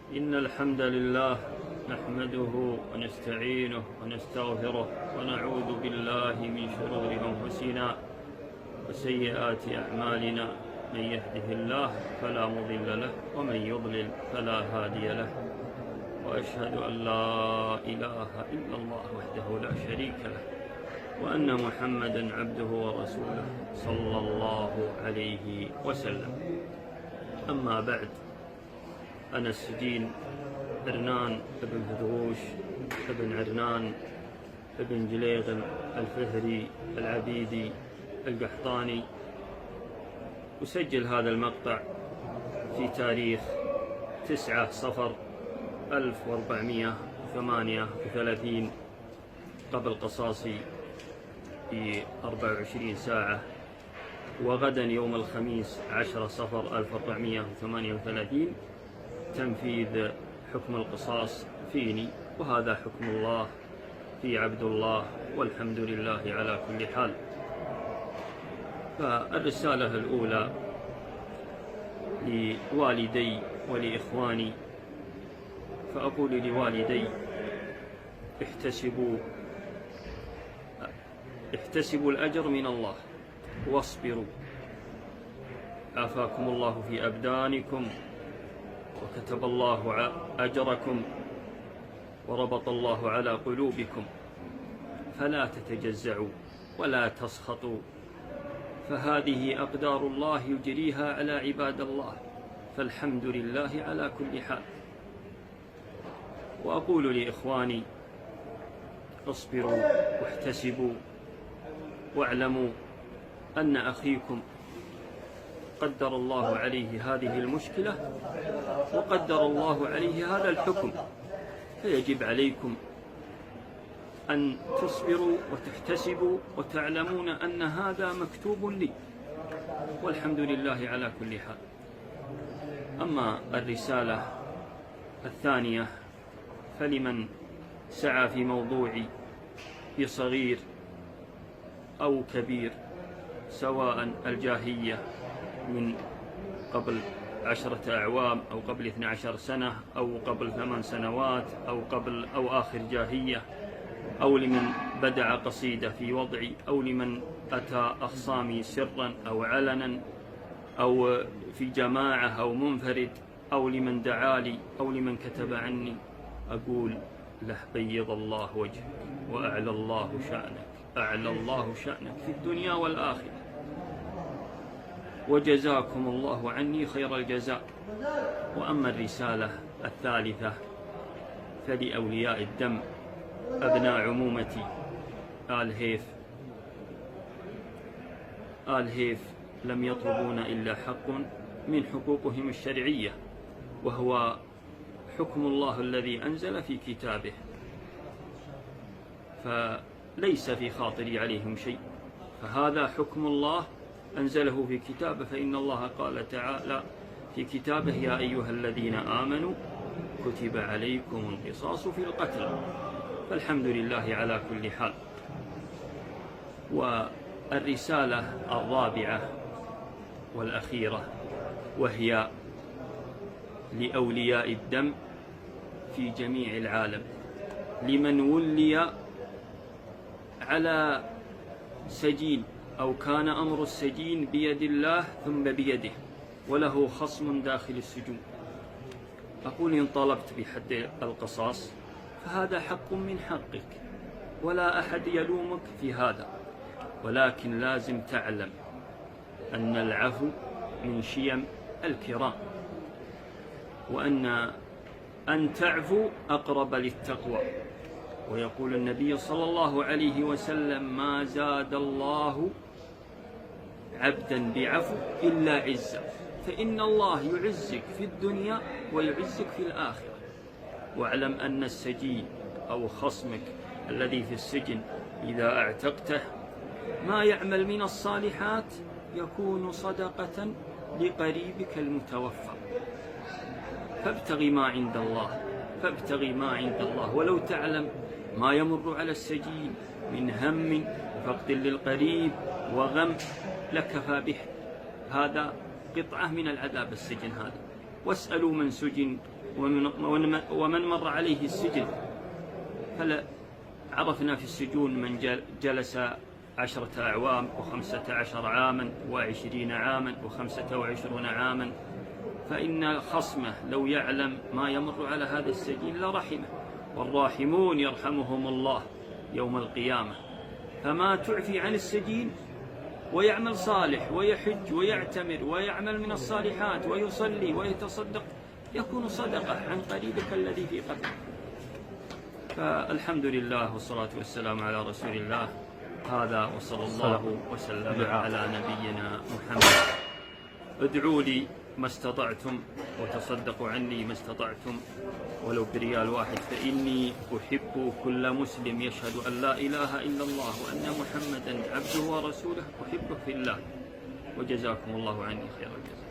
إن الحمد لله نحمده ونستعينه ونستغفره ونعوذ بالله من شرور أنفسنا وسيئات أعمالنا. من يهده الله فلا مضل له ومن يضلل فلا هادي له، وأشهد أن لا إله إلا الله وحده لا شريك له، وأن محمدا عبده ورسوله صلى الله عليه وسلم. أما بعد، أنا السجين عرنان بن هذوش بن عرنان بن جليغم الفهري العبيدي القحطاني، أسجل هذا المقطع في تاريخ 9 صفر 1438 قبل قصاصي ب 24 ساعة، وغدا يوم الخميس 10 صفر 1438 تنفيذ حكم القصاص فيني، وهذا حكم الله في عبد الله، والحمد لله على كل حال. فالرسالة الأولى لوالدي ولإخواني، فأقول لوالدي: احتسبوا الأجر من الله واصبروا، عافاكم الله في أبدانكم وكتب الله أجركم وربط الله على قلوبكم، فلا تتجزعوا ولا تسخطوا، فهذه أقدار الله يجريها على عباد الله، فالحمد لله على كل حال. وأقول لإخواني: اصبروا واحتسبوا، واعلموا أن أخيكم قدر الله عليه هذه المشكلة وقدر الله عليه هذا الحكم، فيجب عليكم أن تصبروا وتحتسبوا وتعلمون أن هذا مكتوب لي، والحمد لله على كل حال. أما الرسالة الثانية فلمن سعى في موضوعي بصغير أو كبير، سواء الجاهية من قبل 10 أعوام أو قبل 12 سنة أو قبل 8 سنوات أو آخر جاهية، أو لمن بدع قصيدة في وضعي، أو لمن أتى أخصامي سرا أو علنا أو في جماعة أو منفرد، أو لمن دعالي أو لمن كتب عني، أقول له: بيض الله وجهك وأعلى الله شأنك، أعلى الله شأنك في الدنيا والآخرة، وجزاكم الله عني خير الجزاء. وأما الرسالة الثالثة فلأولياء الدم، أبناء عمومتي آل هيف لم يطلبون إلا حق من حقوقهم الشرعية، وهو حكم الله الذي أنزل في كتابه، فليس في خاطري عليهم شيء، فهذا حكم الله أنزله في كتابه. فإن الله قال تعالى في كتابه: يا أيها الذين آمنوا كتب عليكم القصاص في القتل، فالحمد لله على كل حال. والرسالة الرابعة والأخيرة وهي لأولياء الدم في جميع العالم، لمن ولي على سجين أو كان أمر السجين بيد الله ثم بيده وله خصم داخل السجون، أقول: إن طلبت بحد القصاص فهذا حق من حقك، ولا أحد يلومك في هذا، ولكن لازم تعلم أن العفو من شيم الكرام، وأن تعفو أقرب للتقوى. ويقول النبي صلى الله عليه وسلم: ما زاد الله عبدا بعفو إلا عزا، فإن الله يعزك في الدنيا ويعزك في الآخرة. واعلم أن السجين أو خصمك الذي في السجن إذا اعتقته ما يعمل من الصالحات يكون صدقة لقريبك المتوفى، فابتغ ما عند الله، ولو تعلم ما يمر على السجين من هم وفقد للقريب وغم لكفى به، هذا قطعة من العذاب السجن هذا. واسألوا من سجن ومن مر عليه السجن، فلا عرفنا في السجون من جلس 10 أعوام و15 عاما و20 عاما و25 عاما، فإن خصمه لو يعلم ما يمر على هذا السجين لرحمه، والراحمون يرحمهم الله يوم القيامة. فما تعفي عن السجين ويعمل صالح ويحج ويعتمر ويعمل من الصالحات ويصلي ويتصدق يكون صدقة عن قريبك الذي في قبرك. فالحمد لله والصلاة والسلام على رسول الله. هذا وصلى الله وسلم على نبينا محمد. ادعوا لي ما استطعتم وتصدقوا عني ما استطعتم ولو بريال واحد، فإني أحب كل مسلم يشهد أن لا إله إلا الله وأن محمدا عبده ورسوله، أحبه في الله. وجزاكم الله عني خير الجزاء.